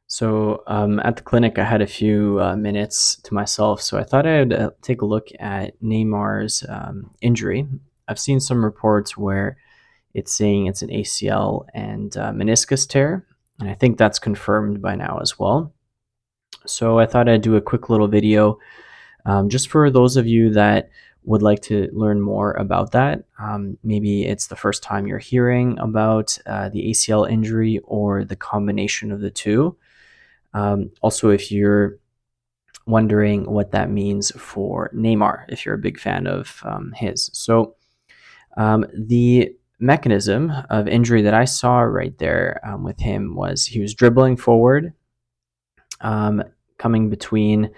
At the clinic, I had a few minutes to myself, so I thought I'd take a look at Neymar's injury. I've seen some reports where it's saying it's an ACL and meniscus tear, and I think that's confirmed by now as well. So I thought I'd do a quick little video just for those of you that would like to learn more about that. Maybe it's the first time you're hearing about the ACL injury or the combination of the two. Also, if you're wondering what that means for Neymar, if you're a big fan of his. The mechanism of injury that I saw right there with him was he was dribbling forward, coming between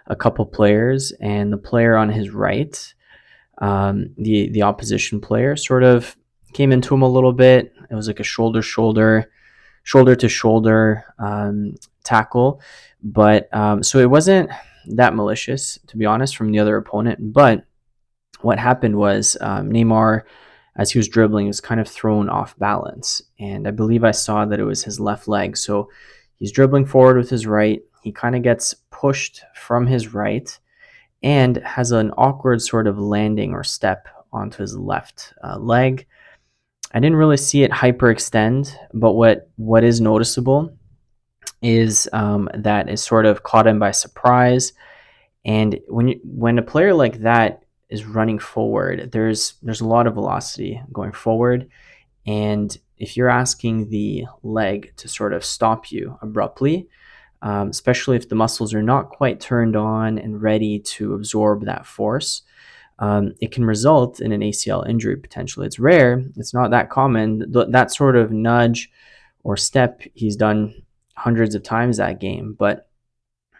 a couple players, and the player on his right, the opposition player, sort of came into him a little bit. It was like a shoulder to shoulder tackle, but so it wasn't that malicious, to be honest, from the other opponent. But what happened was Neymar, as he was dribbling, was kind of thrown off balance, and I believe I saw that it was his left leg. So he's dribbling forward with his right. He kind of gets pushed from his right and has an awkward sort of landing or step onto his left leg. I didn't really see it hyperextend, but what is noticeable is that it sort of caught him by surprise. And when a player like that is running forward, there's a lot of velocity going forward, and if you're asking the leg to sort of stop you abruptly, especially if the muscles are not quite turned on and ready to absorb that force, it can result in an ACL injury potentially. It's rare, it's not that common. That sort of nudge or step he's done hundreds of times that game, but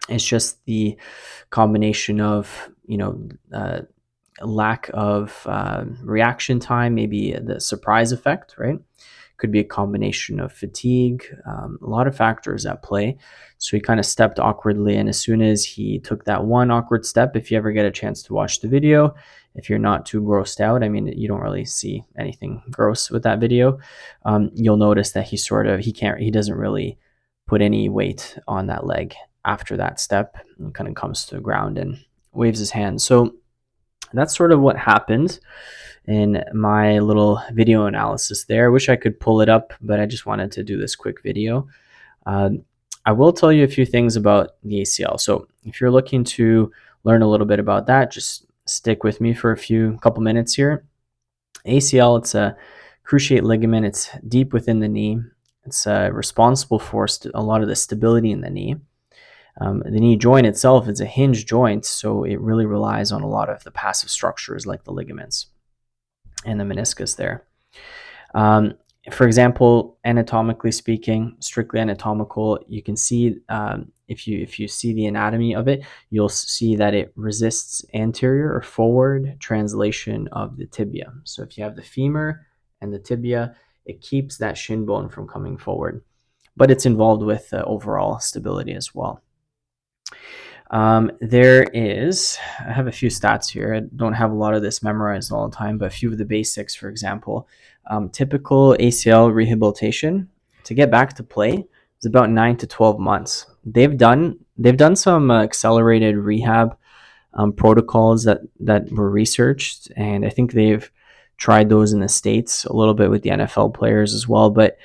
it's just the combination of, lack of reaction time, maybe the surprise effect, right? Could be a combination of fatigue, a lot of factors at play. So he kind of stepped awkwardly, and as soon as he took that one awkward step, if you ever get a chance to watch the video, if you're not too grossed out, I mean, you don't really see anything gross with that video, you'll notice that he doesn't really put any weight on that leg after that step, and kind of comes to the ground and waves his hand. So that's sort of what happened in my little video analysis there. I wish I could pull it up, but I just wanted to do this quick video. I will tell you a few things about the ACL. So if you're looking to learn a little bit about that, just stick with me for a couple minutes here. ACL, it's a cruciate ligament. It's deep within the knee. It's responsible for a lot of the stability in the knee. The knee joint itself is a hinge joint, so it really relies on a lot of the passive structures like the ligaments and the meniscus there. For example, anatomically speaking, strictly anatomical, you can see if you see the anatomy of it, you'll see that it resists anterior or forward translation of the tibia. So if you have the femur and the tibia, it keeps that shin bone from coming forward, but it's involved with overall stability as well. I have a few stats here. I don't have a lot of this memorized all the time, but a few of the basics. For example, typical ACL rehabilitation to get back to play is about 9 to 12 months. They've done some accelerated rehab protocols that were researched, and I think they've tried those in the States a little bit with the NFL players as well. But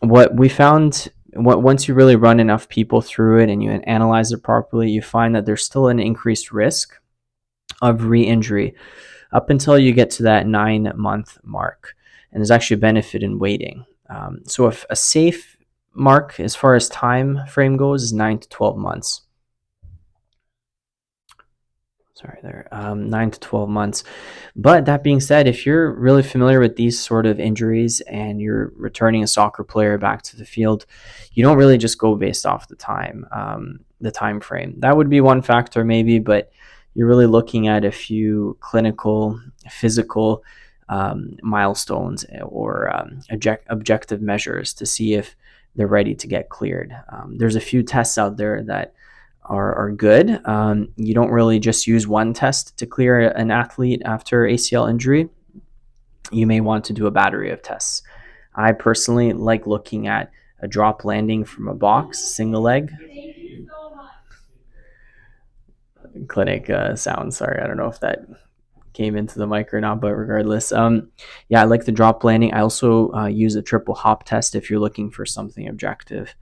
what we found, once you really run enough people through it and you analyze it properly, you find that there's still an increased risk of re-injury up until you get to that 9-month mark. And there's actually a benefit in waiting. So if a safe mark as far as time frame goes is 9 to 12 months. 9 to 12 months. But that being said, if you're really familiar with these sort of injuries and you're returning a soccer player back to the field, you don't really just go based off the time frame. That would be one factor maybe, but you're really looking at a few clinical, physical milestones or objective measures to see if they're ready to get cleared. There's a few tests out there that are good. You don't really just use one test to clear an athlete after ACL injury. You may want to do a battery of tests. I personally like looking at a drop landing from a box, single leg. Clinic sound. Sorry, I don't know if that came into the mic or not, but regardless, yeah, I like the drop landing. I also use a triple hop test if you're looking for something objective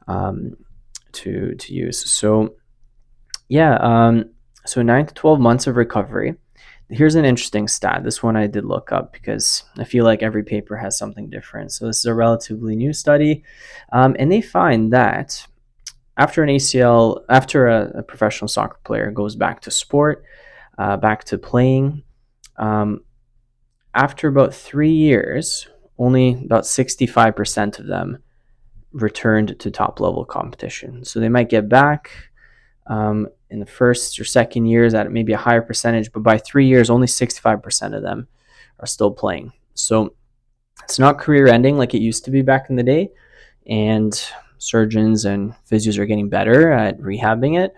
um, to use. So yeah, so 9 to 12 months of recovery. Here's an interesting stat. This one I did look up because I feel like every paper has something different. So this is a relatively new study, and they find that after an ACL, after a professional soccer player goes back to sport, back to playing, um, after about 3 years, only about 65% of them returned to top level competition. So they might get back in the first or second years at maybe a higher percentage, but by 3 years, only 65% of them are still playing. So it's not career ending like it used to be back in the day. And surgeons and physios are getting better at rehabbing it.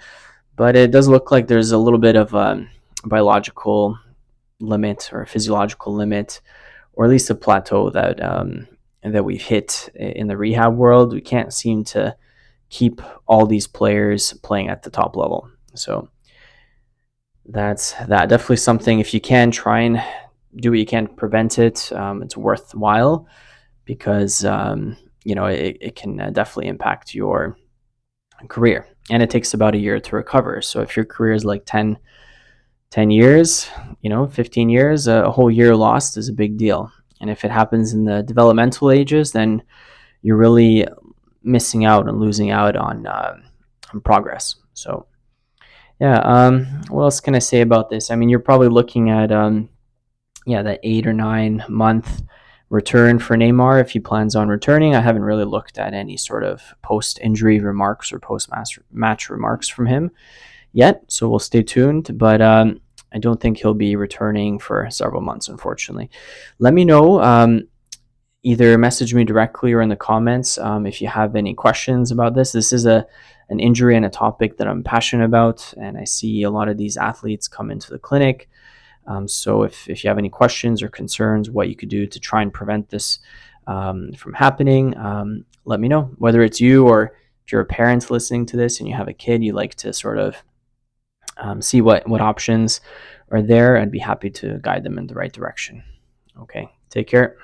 But it does look like there's a little bit of a biological limit or a physiological limit, or at least a plateau that we've hit in the rehab world. We can't seem to keep all these players playing at the top level. So that's that. Definitely something, if you can, try and do what you can to prevent it. It's worthwhile because it can definitely impact your career, and it takes about a year to recover. So if your career is like 10 years, 15 years, a whole year lost is a big deal. And if it happens in the developmental ages, then you're really missing out and losing out on progress. So yeah, what else can I say about this? I mean, you're probably looking at that 8 or 9 month return for Neymar if he plans on returning. I haven't really looked at any sort of post-injury remarks or post-match remarks from him yet, so we'll stay tuned. But I don't think he'll be returning for several months, unfortunately. Let me know. Either message me directly or in the comments if you have any questions about this. This is an injury and a topic that I'm passionate about, and I see a lot of these athletes come into the clinic. So if you have any questions or concerns, what you could do to try and prevent this from happening, let me know. Whether it's you or if you're a parent listening to this and you have a kid, you like to sort of see what options are there, I'd be happy to guide them in the right direction. Okay, take care.